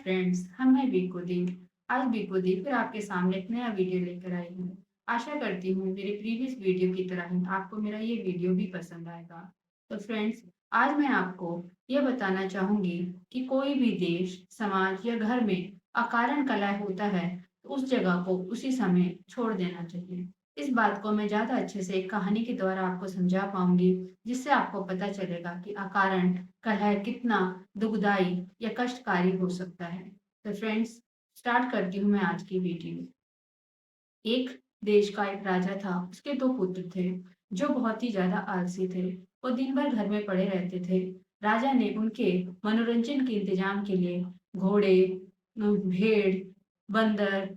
Friends, हम हैं बीकूदी। आज बीकूदी फिर आपके सामने एक नया वीडियो लेकर आई हूँ। आशा करती हूँ मेरे प्रीवियस वीडियो की तरह ही आपको मेरा ये वीडियो भी पसंद आएगा। तो फ्रेंड्स, आज मैं आपको ये बताना चाहूंगी कि कोई भी देश, समाज या घर में अकारण कलह होता है तो उस जगह को उसी समय छोड़ देना चाहिए। इस बात को मैं ज्यादा अच्छे से एक कहानी के द्वारा आपको समझा पाऊंगी, जिससे आपको पता चलेगा कि अकारण कलह कितना दुखदाई या कष्टकारी हो सकता है। तो फ्रेंड्स, स्टार्ट करती हूँ मैं आज की वीडियो। एक देश का एक राजा था। उसके दो पुत्र थे जो बहुत ही ज्यादा आलसी थे। वो दिन भर घर में पड़े रहते थे। राजा ने उनके मनोरंजन के इंतजाम के लिए घोड़े, भेड़, बंदर,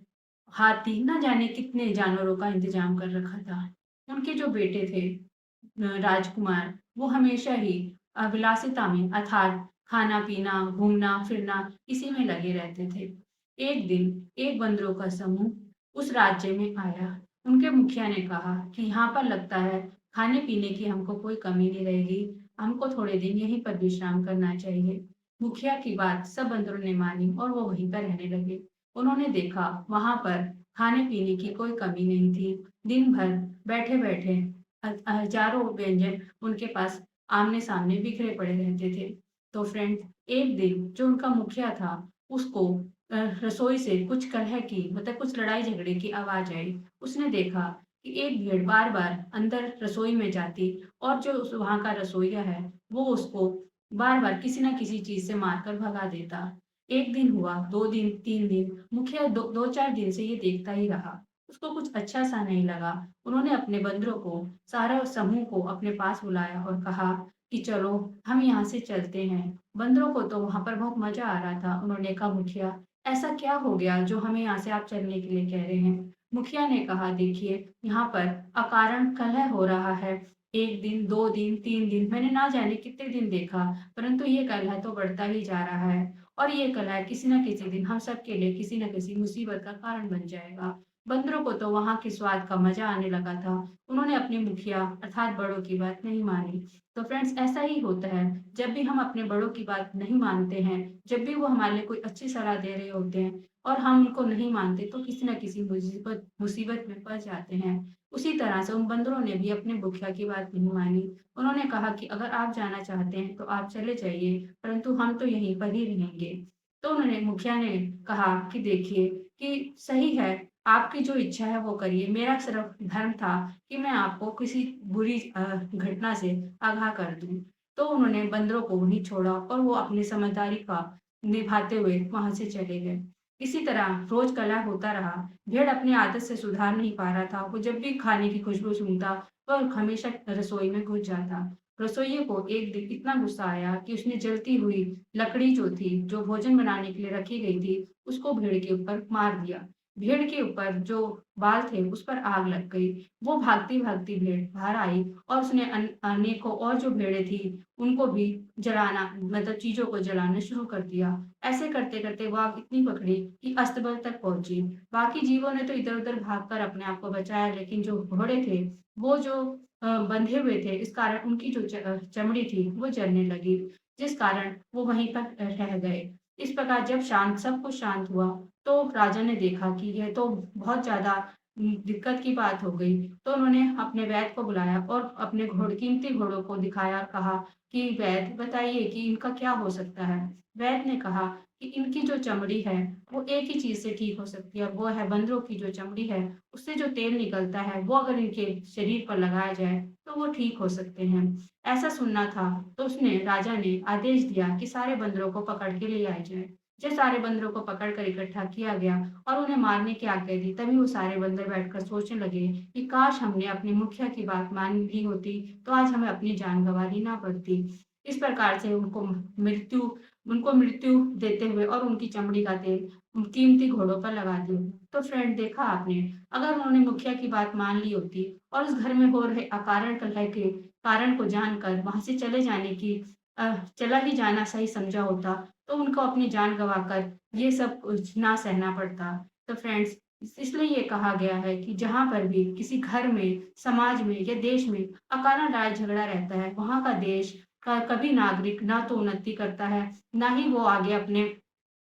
हाथी, न जाने कितने जानवरों का इंतजाम कर रखा था। उनके जो बेटे थे, राजकुमार, वो हमेशा ही विलासिता में अर्थात खाना पीना, घूमना फिरना, इसी में लगे रहते थे। एक दिन एक बंदरों का समूह उस राज्य में आया। उनके मुखिया ने कहा कि यहाँ पर लगता है खाने पीने की हमको कोई कमी नहीं रहेगी, हमको थोड़े दिन यहीं पर विश्राम करना चाहिए। मुखिया की बात सब बंदरों ने मानी और वो वहीं पर रहने लगे। उन्होंने देखा वहां पर खाने पीने की कोई कमी नहीं थी। दिन भर बैठे बैठे हजारों व्यंजन उनके पास आमने सामने बिखरे पड़े रहते थे। तो फ्रेंड्स, एक दिन जो उनका मुखिया था, उसको रसोई से कुछ कलह की, मतलब कुछ लड़ाई झगड़े की आवाज आई। उसने देखा कि एक भेड़ बार बार अंदर रसोई में जाती और जो वहां का रसोईया है वो उसको बार बार किसी ना किसी चीज से मारकर भगा देता। एक दिन हुआ, दो दिन, तीन दिन, मुखिया दो चार दिन से ये देखता ही रहा। उसको कुछ अच्छा सा नहीं लगा। उन्होंने अपने बंदरों को, सारा समूह को अपने पास बुलाया और कहा कि चलो हम यहाँ से चलते हैं। बंदरों को तो वहां पर बहुत मजा आ रहा था। उन्होंने कहा, मुखिया ऐसा क्या हो गया जो हमें यहाँ से आप चलने के लिए कह रहे हैं? मुखिया ने कहा, देखिए यहाँ पर अकारण कलह हो रहा है। एक दिन, दो दिन, तीन दिन, मैंने ना जाने कितने दिन देखा, परंतु ये कलह तो बढ़ता ही जा रहा है। और ये कलह किसी न किसी दिन हम सब के लिए किसी न किसी मुसीबत का कारण बन जाएगा। बंदरों को तो वहां के स्वाद का मजा आने लगा था। उन्होंने अपने मुखिया अर्थात बड़ों की बात नहीं मानी। तो फ्रेंड्स, ऐसा ही होता है। जब भी हम अपने बड़ों की बात नहीं मानते हैं, जब भी वो हमारे लिए कोई अच्छी सलाह दे रहे होते हैं और हम उनको नहीं मानते, तो किसी न किसी मुसीबत मुसीबत में फंस जाते हैं। उसी तरह से उन बंदरों ने भी अपने मुखिया की बात नहीं मानी। उन्होंने कहा कि अगर आप जाना चाहते हैं तो आप चले जाइए, परंतु हम तो यहीं पर ही रहेंगे। तो उन्होंने मुखिया ने कहा कि देखिए कि सही है, आपकी जो इच्छा है वो करिए। मेरा सिर्फ धर्म था कि मैं आपको किसी बुरी घटना से आगाह कर दूं। तो उन्होंने बंदरों को वहीं छोड़ा और वो अपनी समझदारी का निभाते हुए वहां से चले गए। इसी तरह रोज कलह होता रहा। भेड़ अपनी आदत से सुधार नहीं पा रहा था। वो जब भी खाने की खुशबू सूंघता, वह हमेशा रसोई में घुस जाता। रसोइये को एक दिन इतना गुस्सा आया कि उसने जलती हुई लकड़ी जो थी, जो भोजन बनाने के लिए रखी गई थी, उसको भेड़ के ऊपर मार दिया। भेड़ के ऊपर जो बाल थे उस पर आग लग गई। वो भागती भागती भेड़ बाहर आई और उसने अनेकों और जो भेड़ें थी उनको भी जलाना, मतलब चीजों को जलाना शुरू कर दिया। ऐसे करते करते वो आग इतनी पकड़ी कि अस्तबल तक पहुंची। बाकी जीवों ने तो इधर उधर भागकर अपने आप को बचाया, लेकिन जो घोड़े थे, वो जो बंधे हुए थे, इस कारण उनकी जो चमड़ी थी वो जलने लगी, जिस कारण वो वहीं पर रह गए। इस प्रकार जब सब कुछ शांत हुआ, तो राजा ने देखा कि यह तो बहुत ज्यादा दिक्कत की बात हो गई। तो उन्होंने अपने वैद्य को बुलाया और अपने कीमती घोड़ों को दिखाया और कहा कि वैद्य बताइए कि इनका क्या हो सकता है। वैद्य ने कहा कि इनकी जो चमड़ी है वो एक ही चीज से ठीक हो सकती है, और वो है बंदरों की जो चमड़ी है, उससे जो तेल निकलता है वो अगर इनके शरीर पर लगाया जाए तो वो ठीक हो सकते हैं। ऐसा सुनना था तो उसने राजा ने आदेश दिया कि सारे बंदरों को पकड़ के ले आए जाए। जब सारे बंदरों को पकड़कर इकट्ठा किया गया और उन्हें मारने की आज्ञा दी, तभी वो सारे बंदर बैठकर सोचने लगे कि काश हमने अपने मुखिया की बात मान ली होती तो आज हमें अपनी जान गंवानी ना पड़ती। इस प्रकार से उनको मृत्यु देते हुए और उनकी चमड़ी का तेल कीमती घोड़ों पर लगा दिया। तो फ्रेंड, देखा आपने, अगर उन्होंने मुखिया की बात मान ली होती और उस घर में हो रहे अकारण कलह के कारण को जानकर वहां से चले जाने की चला ही जाना सही समझा होता, तो उनको अपनी जान गंवाकर ये सब कुछ ना सहना पड़ता। तो फ्रेंड्स, इसलिए ये कहा गया है कि जहाँ पर भी किसी घर में, समाज में या देश में अकारण लड़ाई झगड़ा रहता है, वहाँ का देश का कभी नागरिक ना तो उन्नति करता है, ना ही वो आगे अपने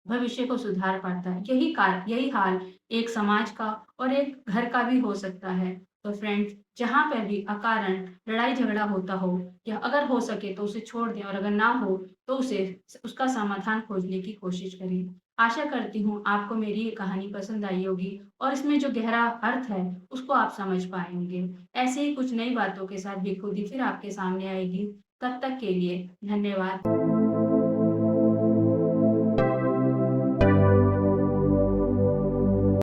भविष्य को सुधार पाता है। यही हाल एक समाज का और एक घर का भी हो सकता है। तो फ्रेंड्स, जहाँ पर भी अकारण लड़ाई झगड़ा होता हो या अगर हो सके तो उसे छोड़ दें और अगर ना हो तो उसे उसका समाधान खोजने की कोशिश करें। आशा करती हूँ आपको मेरी ये कहानी पसंद आई होगी और इसमें जो गहरा अर्थ है उसको आप समझ पाएँगे। ऐसे ही कुछ नई बातों के साथ भी खुद ही फिर आपके सामने आएगी। तब तक के लिए धन्यवाद।